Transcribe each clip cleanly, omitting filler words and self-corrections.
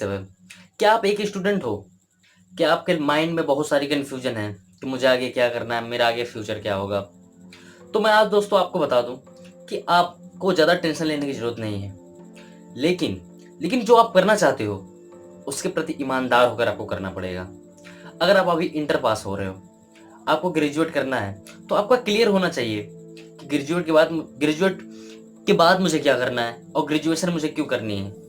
है। क्या आप एक स्टूडेंट हो? क्या आपके माइंड में बहुत सारी कन्फ्यूजन है कि मुझे आगे क्या करना है, मेरा आगे फ्यूचर क्या होगा? तो मैं आज दोस्तों आपको बता दूं कि आपको ज़्यादा टेंशन लेने की ज़रूरत नहीं है। लेकिन लेकिन जो आप करना चाहते हो उसके प्रति ईमानदार होकर आपको करना पड़ेगा। अगर आप अभी इंटर पास हो रहे हो, आपको ग्रेजुएट करना है, तो आपका क्लियर होना चाहिए कि ग्रेजुएट के बाद मुझे क्या करना है और ग्रेजुएशन मुझे क्यों करनी है।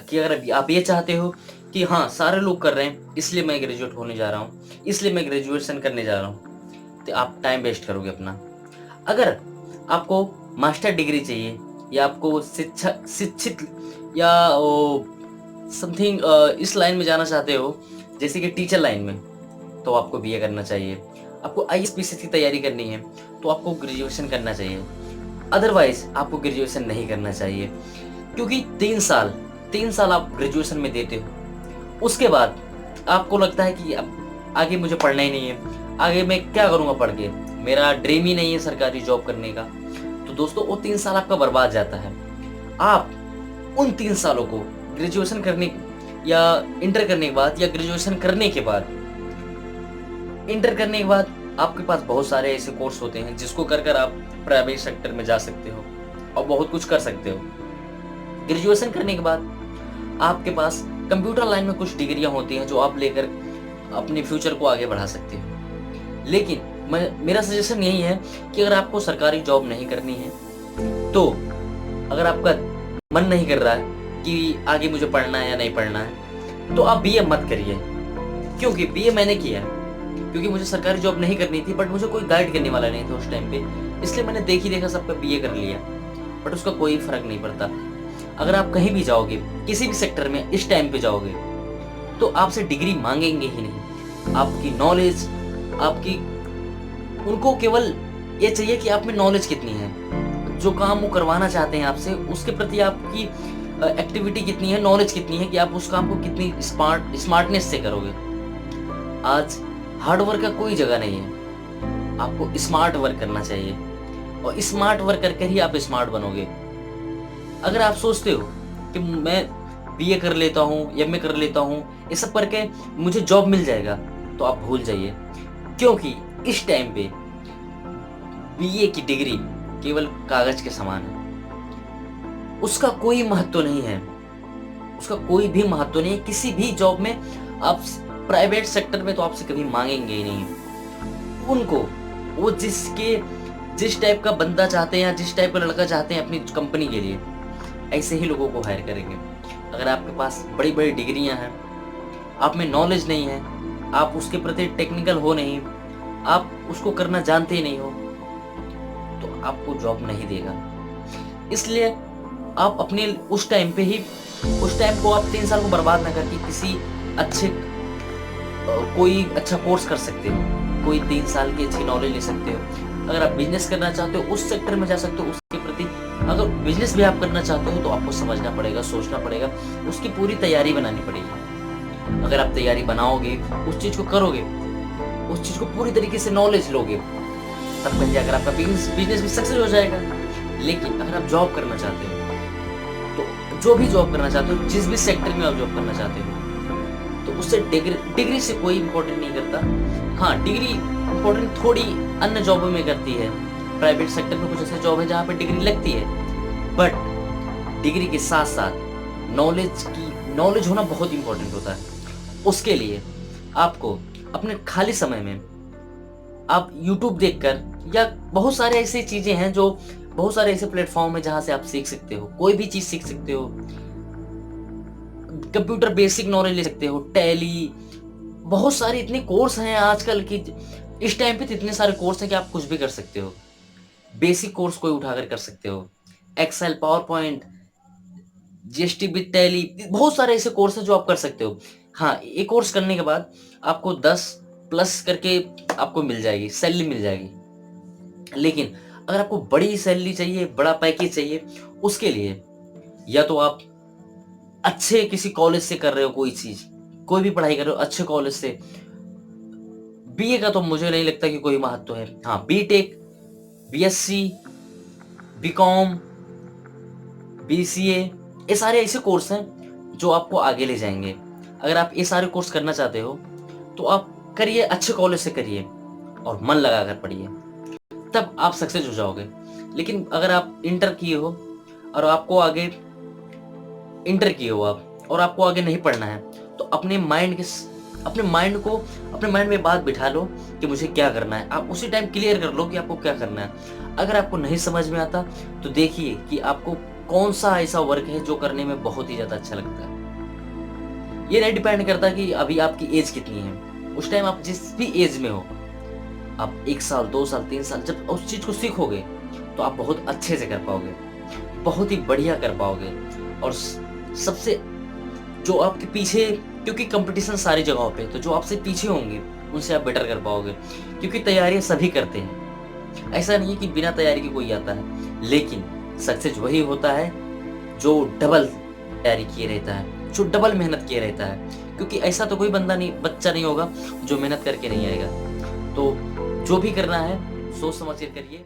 कि अगर अभी आप ये चाहते हो कि हाँ, सारे लोग कर रहे हैं इसलिए मैं ग्रेजुएट होने जा रहा हूँ, इसलिए मैं ग्रेजुएशन करने जा रहा हूँ, तो आप टाइम वेस्ट करोगे अपना। अगर आपको मास्टर डिग्री चाहिए या आपको शिक्षित या समथिंग इस लाइन में जाना चाहते हो, जैसे कि टीचर लाइन में, तो आपको बीए करना चाहिए। आपको आईएएस की तैयारी करनी है तो आपको ग्रेजुएशन करना चाहिए। अदरवाइज आपको ग्रेजुएशन नहीं करना चाहिए, क्योंकि 3 साल आप ग्रेजुएशन में देते हो, उसके बाद आपको लगता है कि अब आगे मुझे पढ़ना ही नहीं है, आगे मैं क्या करूँगा पढ़ के, मेरा ड्रीम ही नहीं है सरकारी जॉब करने का। तो दोस्तों वो 3 साल आपका बर्बाद जाता है। आप उन 3 सालों को ग्रेजुएशन करने या इंटर करने के बाद या ग्रेजुएशन करने के बाद, इंटर करने के बाद आपके पास बहुत सारे ऐसे कोर्स होते हैं जिसको कर कर आप प्राइवेट सेक्टर में जा सकते हो और बहुत कुछ कर सकते हो। ग्रेजुएशन करने के बाद आपके पास कंप्यूटर लाइन में कुछ डिग्रियां होती हैं जो आप लेकर अपने फ्यूचर को आगे बढ़ा सकते हो। लेकिन मेरा सजेशन यही है कि अगर आपको सरकारी जॉब नहीं करनी है, तो अगर आपका मन नहीं कर रहा है कि आगे मुझे पढ़ना है या नहीं पढ़ना है, तो आप बीए मत करिए। क्योंकि बीए मैंने किया है, क्योंकि मुझे सरकारी जॉब नहीं करनी थी, बट मुझे कोई गाइड करने वाला नहीं था उस टाइम पे, इसलिए मैंने देखा सबका बीए कर लिया, बट उसका कोई फर्क नहीं पड़ता। अगर आप कहीं भी जाओगे, किसी भी सेक्टर में इस टाइम पे जाओगे, तो आपसे डिग्री मांगेंगे ही नहीं। आपकी नॉलेज, आपकी उनको केवल ये चाहिए कि आप में नॉलेज कितनी है, जो काम वो करवाना चाहते हैं आपसे उसके प्रति आपकी एक्टिविटी कितनी है, नॉलेज कितनी है कि आप उस काम को कितनी स्मार्टनेस से करोगे। आज हार्ड वर्क का कोई जगह नहीं है, आपको स्मार्ट वर्क करना चाहिए और स्मार्ट वर्क करके ही आप स्मार्ट बनोगे। अगर आप सोचते हो कि मैं बीए कर लेता हूँ, एमए कर लेता हूँ, ये सब करके मुझे जॉब मिल जाएगा, तो आप भूल जाइए, क्योंकि इस टाइम पे बीए की डिग्री केवल कागज के समान है। उसका कोई महत्व नहीं है, उसका कोई भी महत्व नहीं है किसी भी जॉब में। आप प्राइवेट सेक्टर में तो आपसे कभी मांगेंगे ही नहीं। उनको वो जिस टाइप का बंदा चाहते हैं या जिस टाइप का लड़का चाहते हैं अपनी कंपनी के लिए, ऐसे ही लोगों को हायर करेंगे। अगर आपके पास बड़ी बड़ी डिग्रियां हैं, आप में नॉलेज नहीं है, आप उसके प्रति टेक्निकल हो नहीं, आप उसको करना जानते ही नहीं हो, तो आपको जॉब नहीं देगा। इसलिए आप अपने उस टाइम को आप 3 साल को बर्बाद ना करके किसी अच्छे कोई अच्छा कोर्स कर सकते हो, कोई 3 साल की अच्छी नॉलेज ले सकते हो। अगर आप बिजनेस करना चाहते हो उस सेक्टर में जा सकते हो, उसके प्रति अगर बिजनेस भी आप करना चाहते हो तो आपको समझना पड़ेगा, सोचना पड़ेगा, उसकी पूरी तैयारी बनानी पड़ेगी। अगर आप तैयारी बनाओगे, उस चीज को करोगे, उस चीज को पूरी तरीके से नॉलेज लोगे, तब कहीं जाकर आपका बिजनेस भी सक्सेस हो जाएगा। लेकिन अगर आप जॉब करना चाहते हो, तो जो भी जॉब करना चाहते हो, जिस भी सेक्टर में आप जॉब करना चाहते हो, तो उससे डिग्री से कोई इंपॉर्टेंट नहीं करता। हाँ, डिग्री इंपॉर्टेंट थोड़ी अन्य जॉबों में करती है। प्राइवेट सेक्टर में कुछ ऐसे जॉब है जहाँ पे डिग्री लगती है, बट डिग्री के साथ साथ नॉलेज होना बहुत इंपॉर्टेंट होता है। उसके लिए आपको अपने खाली समय में आप YouTube देखकर, या बहुत सारे ऐसी चीजें हैं जो बहुत सारे ऐसे प्लेटफॉर्म है जहां से आप सीख सकते हो, कोई भी चीज सीख सकते हो। कंप्यूटर बेसिक नॉलेज ले सकते हो, टैली, बहुत सारे इतने कोर्स हैं आजकल की। इस टाइम पे तो इतने सारे कोर्स हैं कि आप कुछ भी कर सकते हो। बेसिक कोर्स कोई उठाकर कर सकते हो, Excel, PowerPoint, GST with Tally, बहुत सारे ऐसे कोर्स हैं जो आप कर सकते हो। हाँ, एक कोर्स करने के बाद आपको 10 प्लस करके आपको मिल जाएगी, सैलरी मिल जाएगी। लेकिन अगर आपको बड़ी सैलरी चाहिए, बड़ा पैकेज चाहिए, उसके लिए या तो आप अच्छे किसी कॉलेज से कर रहे हो, कोई भी पढ़ाई कर रहे हो अच्छे कॉलेज से। बीए का तो मुझे नहीं लगता कि कोई महत्व है। हाँ, बीटेक, बीएससी, बीकॉम, बीसीए, ये सारे ऐसे कोर्स हैं जो आपको आगे ले जाएँगे। अगर आप ये सारे कोर्स करना चाहते हो, तो आप करिए, अच्छे कॉलेज से करिए और मन लगाकर पढ़िए, तब आप सक्सेस हो जाओगे। लेकिन अगर आप इंटर किए हो और आपको आगे इंटर किए हो आप और आपको आगे नहीं पढ़ना है, तो अपने माइंड में बात बिठा लो कि मुझे क्या करना है। आप उसी टाइम क्लियर कर लो कि आपको क्या करना है। अगर आपको नहीं समझ में आता, तो देखिए कि आपको कौन-सा ऐसा वर्क है जो करने में बहुत ही ज़्यादा अच्छा लगता है। ये नहीं डिपेंड करता कि अभी आपकी एज कितनी है। उस टाइम आप जिस भी एज में हो, आप 1 साल, 2 साल, 3 साल जब उस चीज़ को सीखोगे, तो आप बहुत अच्छे से कर पाओगे, बहुत ही बढ़िया कर पाओगे। और सबसे जो आपके पीछे, क्योंकि कंपटीशन सारी जगहों पे, तो जो आपसे पीछे होंगे, उनसे आप बेटर कर पाओगे, क्योंकि तैयारियाँ सभी करते हैं। ऐसा नहीं है कि बिना तैयारी के कोई आता है, लेकिन सक्सेस वही होता है जो डबल तैयारी किए रहता है, जो डबल मेहनत किए रहता है। क्योंकि ऐसा तो कोई बच्चा नहीं होगा जो मेहनत करके नहीं आएगा। तो जो भी करना है, सोच समझ कर करिए।